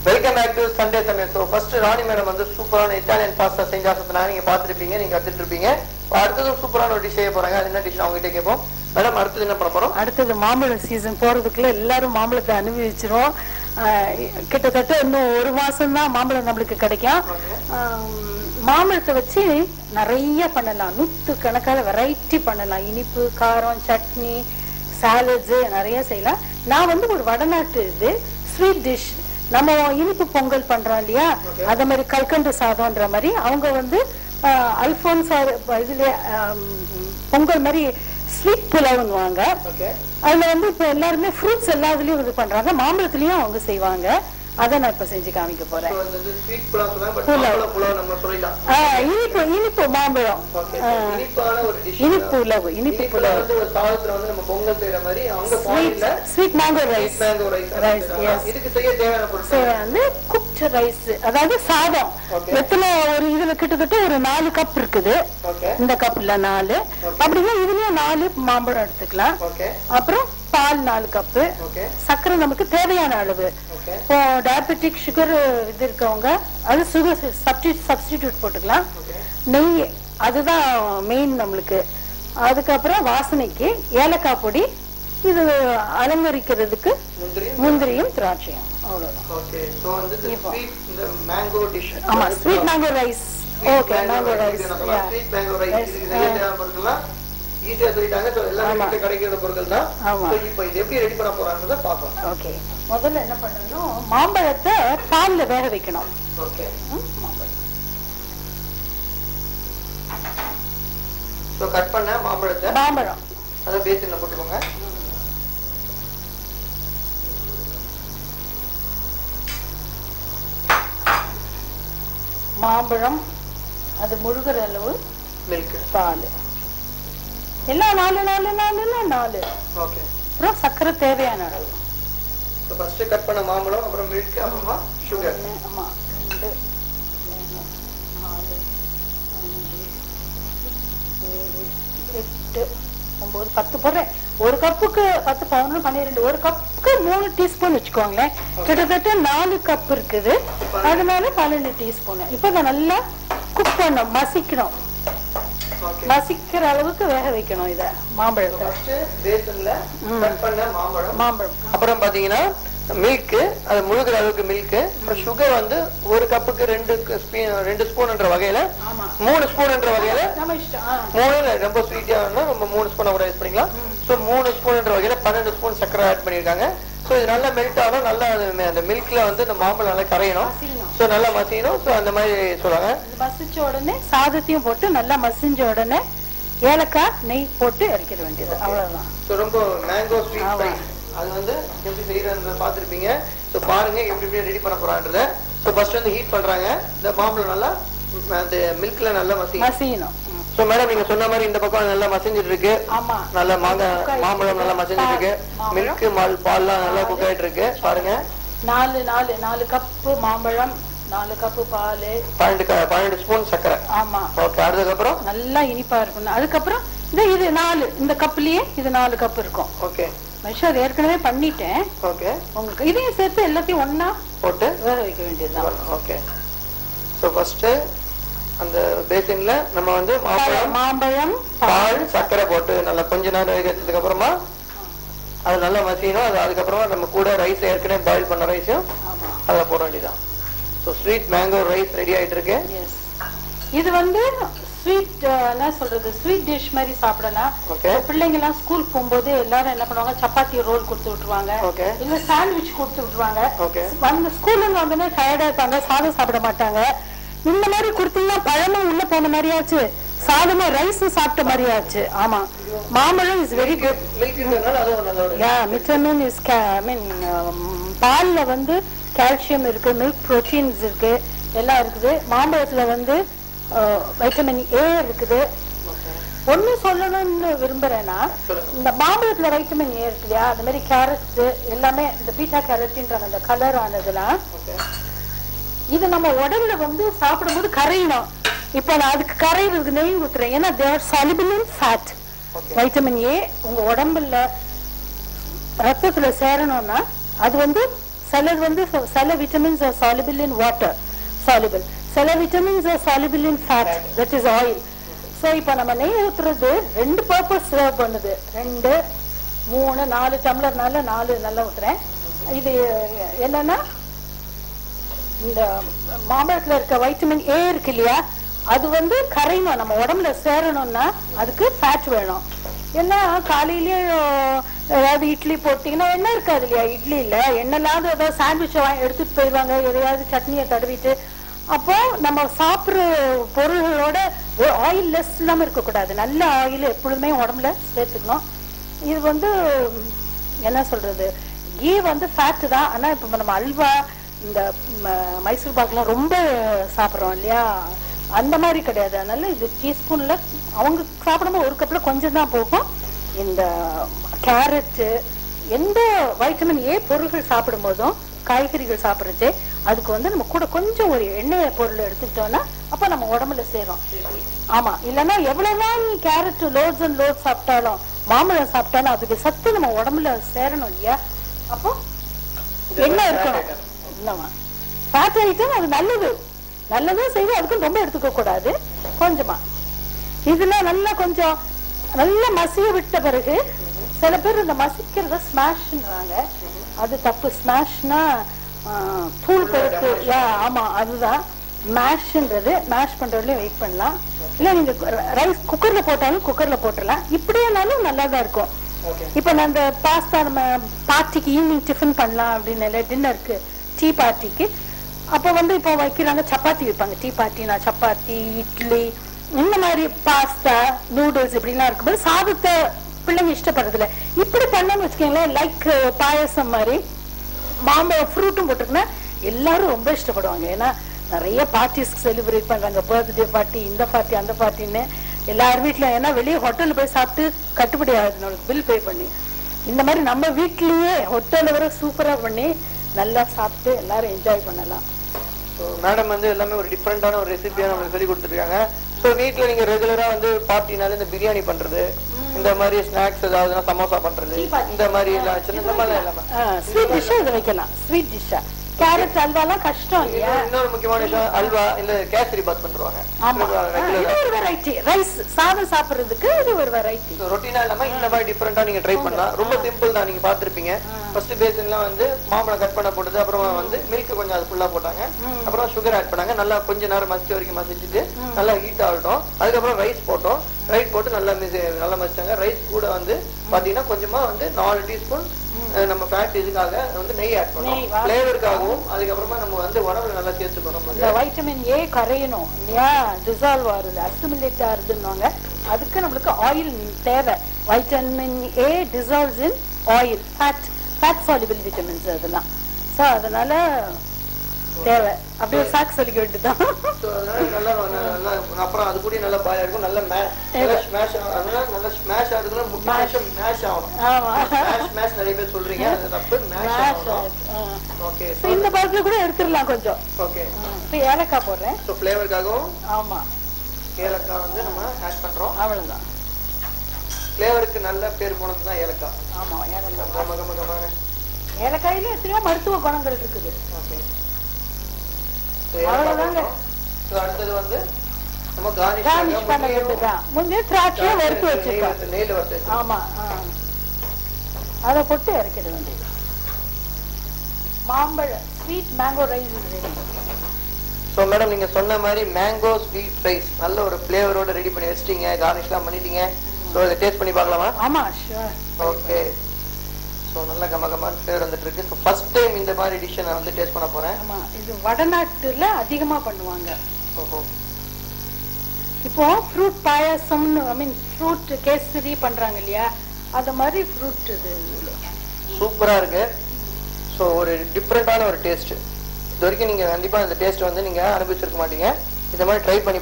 Welcome back to Sunday சமையல். So first ராணி madam வந்து சூப்பரான இட்டாலியன் பாஸ்தா செஞ்சா சொன்னாங்க. நீங்க பார்த்துருப்பீங்க, நீங்க கத்துட்டு இருப்பீங்க. அடுத்தது சூப்பரான ஒரு டிஷ் செய்ய போறாங்க. அது என்ன டிஷ் அவங்ககிட்ட கேட்போம். மேடம் அடுத்தது என்ன பண்ண போறோம்? அடுத்தது மாம்பழம் சீசன் போறதுக்குள்ள எல்லாரும் மாம்பழத்தை அனுபவிச்சிரும். கிட்டத்தட்ட இன்னும் 1 மாசம் தான் மாம்பழம் நம்மளுக்கு கிடைக்கும். மாம்பழத்தை வச்சு நிறைய பண்ணலாம், 100 கணக்கான வெரைட்டி பண்ணலாம். இனிப்பு, காரம், சட்னி, சாலட்ஸ் நிறைய செய்யலாம். நான் வந்து ஒரு வடநாட்டு இது ஸ்வீட் டிஷ், நம்ம இனிப்பு பொங்கல் பண்றோம் இல்லையா, அத மாதிரி கல்கண்டு சாதம்ன்ற மாதிரி அவங்க வந்து அல்போன்சா இதுல பொங்கல் மாதிரி ஸ்வீட் புலாவுன்னுவாங்க. அதுல வந்து இப்ப எல்லாருமே ஃப்ரூட்ஸ் எல்லாத்துலயும் இது பண்றாங்க, மாம்பழத்துலயும் அவங்க செய்வாங்க. அதை நான் இப்ப செஞ்சு காமிக்க போறேன். இனிப்பு மாம்பழம், இனிப்பு உலவு, இனிப்பு புலாவு, ஸ்வீட் மேங்கோ ரைஸ். வந்து குக்ட் ரைஸ், அதாவது சாதம். எத்தனை ஒரு இதுல கிட்டத்தட்ட ஒரு 4 கப் இருக்குது. இந்த கப்ல 4, அப்படின்னா இதுலயும் 4 மாம்பழம் எடுத்துக்கலாம். அப்புறம் பால் 4 கப்பு, சர்க்கரை நமக்கு தேவையான அளவு. இப்போ டயபெட்டிக் சுகர் இது இருக்கவங்க அது சுகர் சப்ஸ்டிடியூட் போட்டுக்கலாம். நெய் அதுதான் மெயின் நம்மளுக்கு. அதுக்கப்புறம் வாசனைக்கு ஏலக்காய் பொடி, இது அலங்கரிக்கிறதுக்கு முந்திரியும் திராட்சையும், அவ்வளவுதான். ஆமா, sweet mango rice. Okay, mango rice. ஈஸியா சொல்லிட்டாங்க. சோ எல்லாமே கிடைக்கிற பொருட்கள் தான். இப்போ இது எப்படி ரெடி பண்ண போறாங்கறத பாப்போம். ஓகே, முதல்ல என்ன பண்ணனும், மாம்பழத்தை பால்ல வேக வைக்கணும். ஓகே, சோ கட் பண்ண மாம்பழம் அத பேசின்ல போட்டுக்கோங்க. மாம்பழம் அது முழுகிற அளவு மில்க், பால் எல்லாம் 4. ஓகே, அப்புறம் சர்க்கரை தேவையான அளவு. சோ ஃபர்ஸ்ட் கட் பண்ண மாம்பழம், அப்புறம் மில்க், அப்புறமா சுகர். ஆமா, 2 4 5 6 7 8 9 10 போடுறேன். ஒரு கப்புக்கு 10 11 12, ஒரு கப்புக்கு 3 டீஸ்பூன் வச்சுக்கோங்களேன். கிட்டத்தட்ட 4 கப் இருக்குது, அதனால 12 டீஸ்பூன். இப்ப இதை நல்லா குக் பண்ணணும், மசிக்கணும். மசிக்கிற அளவுக்கு வேக வைக்கணும் இத மாம்பழத்தை. மாம்பழம் அப்புறம் பாத்தீங்கன்னா மில்க், அது முழுகிற அளவுக்கு மில்க். அப்புறம் சுகர் வந்து ஒரு கப்புக்கு 2 ஸ்பூன்ன்ற வகையில, 3 ஸ்பூன்ன்ற வகையில, 3 ரொம்ப ஸ்வீட்டா வேணும், ரொம்ப 3 ஸ்பூன் கூட யூஸ் பண்ணிக்கலாம். ஸோ 3 ஸ்பூன்ன்ற வகையில 12 ஸ்பூன் சர்க்கரை ஆட் பண்ணிருக்காங்க. ஸோ இது நல்லா மெல்ட் ஆகும், நல்லா அந்த மில்க்ல வந்து இந்த மாம்பழம் நல்லா கரையணும். ஸோ நல்லா மசியணும். ஸோ அந்த மாதிரி சொல்லுவாங்க. மசிச்ச உடனே சாதத்தையும் போட்டு நல்லா மசிஞ்ச உடனே ஏலக்காய் நெய் போட்டு இறக்கிட வேண்டியது, அவ்வளவுதான். ஸோ ரொம்ப மேங்கோ ஸ்வீட் ஃப்ரை அது வந்து எப்படி செய்யறத பார்த்துருப்பீங்க. ஸோ பாருங்க எப்படி ரெடி பண்ண போறான்றத. ஸோ ஃபர்ஸ்ட் வந்து ஹீட் பண்றாங்க. இந்த மாம்பழம் நல்லா அந்த மில்க்ல நல்லா மசியணும். சோ மேடம் நீங்க சொன்ன மாதிரி இந்த பக்கம் நல்லா மசிஞ்சிட்டு இருக்கு. ஆமா, நல்ல மாம்பழம் நல்லா மசிஞ்சிட்டு இருக்கு. மில்க் பால்லாம் நல்லா குக் ஆயிட்டு இருக்கு. பாருங்க, 4 கப் மாம்பழம், 4 கப் பால், 12 ஸ்பூன் சர்க்கரை. ஆமா, ஓகே. அதுக்கப்புறம் நல்லா இனிப்பா இருக்கும். அதுக்கப்புறம் இது 4, இந்த கப்லயே இது 4 கப் இருக்கும். ஓகே, மெஷர் ஏற்கனவே பண்ணிட்டேன். ஓகே, உங்களுக்கு இதையும் சேர்த்து எல்லாத்தையும் ஒண்ணா போட்டு வேக வைக்க வேண்டியதுதான். ஓகே. சோ ஃபர்ஸ்ட் அந்த பேசின்ல நம்ம வந்து மாம்பழம், பால், சர்க்கரை போட்டு நல்லா கொஞ்ச நேரம் வேக வச்சதுக்கு அப்புறமா அது நல்லா மசியணும். அதுக்கப்புறமா நம்ம கூட ரைஸ் ஏற்கனவே பாயில் பண்ண ரைஸும் அதை போட வேண்டியதான். So sweet mango rice ready ஆயிட்டு இருக்கு. இது வந்து ஸ்வீட் என்ன சொல்றது, ஸ்வீட் டிஷ் மாதிரி சாப்பிடலாம். பிள்ளைங்க எல்லாம் ஸ்கூல் போகும்போது எல்லாரும் என்ன பண்ணுவாங்க, சப்பாத்தி ரோல் கொடுத்து விட்டுருவாங்க, இல்ல சாண்ட்விச் கொடுத்து விட்டுருவாங்க. வந்து ஸ்கூல்ல வந்தோடனே டயர்டா இருப்பாங்க, சாதம் சாப்பிட மாட்டாங்க. இந்த மாதிரி கொடுத்தீங்கன்னா பழமும் உள்ள போன மாதிரி ஆச்சு, சாதமா ரைஸ் சாப்பிட்ட மாதிரி ஆச்சு. ஆமா, மாம்பழம் is very good. Vitamin is, I mean பால்ல வந்து கால்சியம் இருக்கு, மில்க் புரோட்டீன்ஸ் இருக்கு, எல்லாம் இருக்குது. மாம்பழத்துல வந்து வைட்டமின் ஏ இருக்குது. ஒண்ணு சொல்லணும்னு விரும்புறேன்னா, இந்த மாம்பழத்துல வைட்டமின் ஏ இருக்கு இல்லையா, அந்த மாதிரி கேரட் எல்லாமே இந்த பீட்டா கேரட்ன்ற அந்த கலர் ஆனதுலாம் இது நம்ம உடம்புல வந்து சாப்பிடும்போது கரையணும். இப்ப நான் அதுக்கு கரையிறதுக்கு நெய் ஊத்துறேன். ஏன்னா தேர் soluble in fat. Vitamin A உங்க உடம்புல ரத்தத்துல சேரணும்னா அது வந்து சிலது வந்து சில vitamins R soluble in water, soluble. சில vitamins R soluble in fat, that is oil. So இப்போ நம்ம நெய் ஊத்துறது 2 பர்பஸ் சர்வ் பண்ணுது. 2 3 4 டம்ளர்னால 4 நல்லா ஊத்துறேன். இது என்னன்னா இந்த மாம்பழத்துல இருக்க வைட்டமின் ஏ இருக்கு இல்லையா, அது வந்து கரையணும், நம்ம உடம்புல சேரணும்னா அதுக்கு ஃபேட் வேணும். ஏன்னா காலையிலேயே ஏதாவது இட்லி போட்டீங்கன்னா எண்ணெய் இருக்காது இல்லையா, இட்லியில எண்ணெய் இல்லாத ஏதாவது சாண்ட்விச் எடுத்துட்டு போயிடுவாங்க, எதையாவது சட்னியை தடவிட்டு. அப்போ நம்ம சாப்பிட்ற பொருள்களோட ஆயில் லெஸ் இல்லாம இருக்கக்கூடாது, நல்ல ஆயில் எப்பொழுதுமே உடம்புல சேர்த்துக்கணும். இது வந்து என்ன சொல்றது, கீ வந்து ஃபேட்டு தான். ஆனா இப்ப நம்ம அல்வா இந்த மைசூர் பாக்கெல்லாம் ரொம்ப சாப்பிட்றோம் இல்லையா, அந்த மாதிரி கிடையாது. அதனால இது டீஸ்பூன்ல அவங்க சாப்பிடும்போது 1 கப்ல கொஞ்சம் தான் போகும். இந்த கேரட்டு எந்த வைட்டமின் ஏ பொருள்கள் சாப்பிடும் போதும் காய்கறிகள் சாப்பிடுறதே அதுக்கு வந்து நம்ம கூட கொஞ்சம் ஒரு எண்ணெய் பொருள் எடுத்துக்கிட்டோம்னா அப்ப நம்ம உடம்புல சேரும். ஆமா, இல்லைன்னா எவ்வளவுதான் நீ கேரட் லோட்ஸ் அண்ட் லோட்ஸ் சாப்பிட்டாலும் மாம்பழம் சாப்பிட்டாலும் அதுக்கு சத்து நம்ம உடம்புல சேரணும் இல்லையா. அப்போ எண்ணெய் இருக்கணும். இல்லவா ஃபேட் ஐட்டம் அது நல்லது, நல்லதான் செய்வோம், அதுக்கும் ரொம்ப எடுத்துக்க கூடாது, கொஞ்சமா. இதுல நல்லா கொஞ்சம் நல்லா மசிய விட்ட பிறகு சில பேர் இந்த மசிக்கிறத ஸ்மாஷ்ன்றாங்க, அது தப்பு. ஸ்மாஷ்னா தூள் பருப்பு, ஆமா அதுதான் மேஷ்ன்றது. மேஷ் பண்றதுலயும் வெயிட் பண்ணலாம், இல்ல நீங்க ரைஸ் குக்கர்ல போட்டாலும் குக்கர்ல போட்டுடலாம், இப்படியானாலும் நல்லா தான் இருக்கும். இப்ப நான் இந்த பாஸ்தா நம்ம பார்ட்டிக்கு ஈவினிங் டிஃபன் பண்ணலாம் அப்படின்னு டின்னருக்கு டீ பார்ட்டிக்கு அப்ப வந்து இப்போ வைக்கிறாங்க, சப்பாத்தி வைப்பாங்க டீ பார்ட்டினா, சப்பாத்தி இட்லி இந்த மாதிரி பாஸ்தா நூடுல்ஸ் இப்படிலாம் இருக்கும்போது சாதத்தை பிள்ளைங்க இஷ்டப்படுறதில்ல. இப்படி பண்ணணும்னு வச்சுக்கோங்களேன், லைக் பாயசம் மாதிரி மாம்பழம் ஃப்ரூட்டும் போட்டிருக்குன்னா எல்லாரும் ரொம்ப இஷ்டப்படுவாங்க. ஏன்னா நிறைய பார்ட்டிஸ்க்கு செலிப்ரேட் பண்றாங்க, பர்த்டே பார்ட்டி, இந்த பார்ட்டி அந்த பார்ட்டின்னு எல்லார் வீட்லயும். ஏன்னா வெளியே ஹோட்டலில் போய் சாப்பிட்டு கட்டுப்படி ஆகுது நம்மளுக்கு பில் பே பண்ணி. இந்த மாதிரி நம்ம வீட்லயே ஹோட்டலில் வர சூப்பரா பண்ணி நல்லா சாப்பிட்டு எல்லாரும் என்ஜாய் பண்ணலாம். மேடம் வந்து எல்லாமே ஒரு டிஃப்ரெண்டான ஒரு ரெசிபியா நம்மளுக்கு சொல்லி கொடுத்துருக்காங்க. ஸோ வீட்டில் நீங்க ரெகுலரா வந்து பார்ட்டினால இந்த பிரியாணி பண்றது, இந்த மாதிரி ஸ்நாக்ஸ் ஏதாவது சமோசா பண்றது, இந்த மாதிரி எல்லாம் சின்ன மாதிரி ஸ்வீட் டிஷ்ஷா இதை வைக்கலாம். ஸ்வீட் டிஷ்ஷா கேரட் அல்வாலாம் கஷ்டம் இல்லையா. இன்னொரு முக்கியமான விஷயம், அல்வா இல்ல கேசரி பாத் பண்றாங்க. இது ஒரு வெரைட்டி, ரைஸ் சாதம் சாப்பிடுறதுக்கு இது ஒரு வெரைட்டி. ரொட்டீனா இல்லாம இந்த மாதிரி டிஃபரெண்டா நீங்க ட்ரை பண்ணலாம். ரொம்ப சிம்பிள் தான், நீங்க பாத்துருப்பீங்க. ஃபர்ஸ்ட் பேசின்லாம் வந்து மாம்பழம் கட் பண்ண போட்டது, அப்புறமா வந்து மில்க் கொஞ்சம் அது ஃபுல்லா போட்டாங்க, அப்புறம் சுகர் ஆட் பண்ணாங்க, நல்லா கொஞ்ச நேரம் மசிச்ச வரைக்கும் மசிச்சுட்டு நல்லா ஹீட் ஆகட்டும். அதுக்கப்புறம் ரைஸ் போட்டோம், ரைஸ் போட்டு நல்லா மசிச்சாங்க. ரைஸ் கூட வந்து பாத்தீங்கன்னா கொஞ்சமா வந்து 4 டீஸ்பூன் நம்ம ஃபேட் இதுக்காக வந்து நெய் ஆட் பண்ணோம், ஃப்ளேவருக்காகவும். அதுக்கப்புறமா நம்ம வந்து உணவுல நல்லா சேர்த்துக்கணும். இந்த வைட்டமின் ஏ கரையணும் இல்லையா, டிசால்வ் ஆகுது, அசிமிலேட் ஆகுதுன்னு. அதுக்கு நம்மளுக்கு ஆயில் தேவை. Vitamin A dissolves in oil, fat soluble vitamins அதெல்லாம். ஸோ அதனால தேவை. அப்படியே சாக்கு சொல்லிக்க வேண்டியதுதான். அப்புறம் அது கூட நல்லா பாயா இருக்கும், நல்ல ஸ்மாஷ் நல்லா ஸ்மாஷ் ஆகுதுன்னா முக்கிய மேஷ் ஆகணும். ஸ்மாஷ் நிறைய பேர் சொல்றீங்க, அது தப்பு. ஓகே, இந்த பழத்துல கூட எடுத்துடலாம் கொஞ்சம். ஓகே, இப்போ ஏலக்காய் போடுறேன். ஸோ ஃப்ளேவருக்காகவும் ஆமா ஏலக்காய் வந்து நம்ம ஆட் பண்றோம். அவ்வளவுதான். ஃப்ளேவருக்கு நல்ல பேர் போனது தான் ஏலக்காய். ஆமா, ஏலக்காய். ஏலக்காயில எத்தனையோ மருத்துவ குணங்கள் இருக்குது. ஓகே, அவ்வளவுதாங்க. அடுத்தது வந்து நம்ம கார்னிஷ் பண்ண வேண்டியதுதான். முன்னே திராட்சையை வறுத்து வச்சிருக்கோம், நெய்ல வறுத்து. ஆமா, அதை போட்டு இறக்கிட வேண்டியது. மாம்பழ sweet mango rice ready. So madam நீங்க சொன்ன மாதிரி மேங்கோ ஸ்வீட் ரைஸ் நல்ல ஒரு ஃப்ளேவரோட ரெடி பண்ணி வச்சிட்டீங்க, கார்னிஷ்லாம் பண்ணிட்டீங்க. ஸோ இதை டேஸ்ட் பண்ணி பார்க்கலாமா? ஆமா, ஷூர். ஓகே, ஸோ நல்ல கமகமான ஃப்ளேவர் வந்துட்டு இருக்கு. ஸோ ஃபர்ஸ்ட் டைம் இந்த மாதிரி டிஷ்ஷை நான் வந்து டேஸ்ட் பண்ண போறேன். ஆமா, இது வடநாட்டுல அதிகமா பண்ணுவாங்க. ஓஹோ, இப்போ ஃப்ரூட் பாயாசம்னு, ஐ மீன் ஃப்ரூட் கேசரி பண்றாங்க இல்லையா, அந்த மாதிரி ஃப்ரூட் இது சூப்பரா இருக்கு. ஸோ ஒரு டிஃப்ரெண்டான ஒரு டேஸ்ட். இது வரைக்கும் நீங்க கண்டிப்பா இந்த டேஸ்ட் வந்து நீங்க அனுபவிச்சிருக்க மாட்டீங்க. இந்த மாதிரி ட்ரை பண்ணி